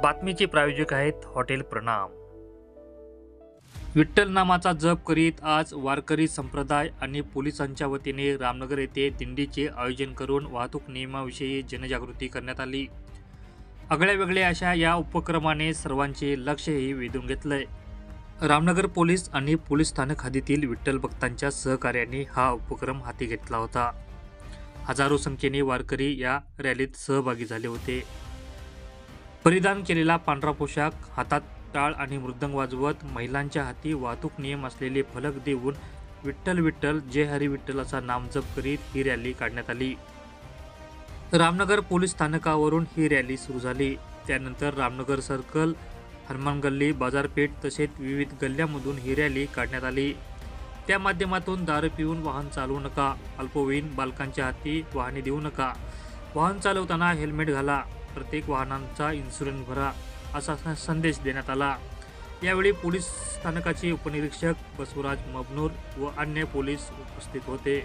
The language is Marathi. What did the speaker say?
बातमीचे प्रायोजक आहेत हॉटेल प्रणाम। विठ्ठल नामाचा जप करीत आज वारकरी संप्रदाय आणि पोलिसांच्या वतीने रामनगर येथे दिंडीचे आयोजन करून वाहतूक नियमाविषयी जनजागृती करण्यात आली। आगळ्यावेगळ्या अशा या उपक्रमाने सर्वांचे लक्षही वेधून घेतलंय। रामनगर पोलीस आणि पोलीस स्थानक हद्दीतील विठ्ठल भक्तांच्या सहकार्याने हा उपक्रम हाती घेतला होता। हजारो संख्येने वारकरी या रॅलीत सहभागी झाले होते। परिधान केलेला पांढरा पोशाख, हातात टाळ आणि मृदंग वाजवत महिलांच्या हाती वाहतूक नियम असलेले फलक देऊन विठ्ठल विठ्ठल जय हरी विठ्ठल असा नामजप करीत ही रॅली काढण्यात आली। रामनगर पोलीस स्थानकावरून ही रॅली सुरू झाली। त्यानंतर रामनगर सर्कल, हनुमान गल्ली, बाजारपेठ तसेच विविध गल्ल्यांमधून ही रॅली काढण्यात आली। त्या माध्यमातून दारू पिऊन वाहन चालवू नका, अल्पवयीन बालकांच्या हाती वाहने देऊ नका, वाहन चालवताना हेल्मेट घाला, प्रत्येक वाहनांचा इन्शुरन्स भरा असा संदेश देण्यात आला। यावेळी पोलीस स्थानकाचे उपनिरीक्षक बसवराज मबनूर व अन्य पोलीस उपस्थित होते।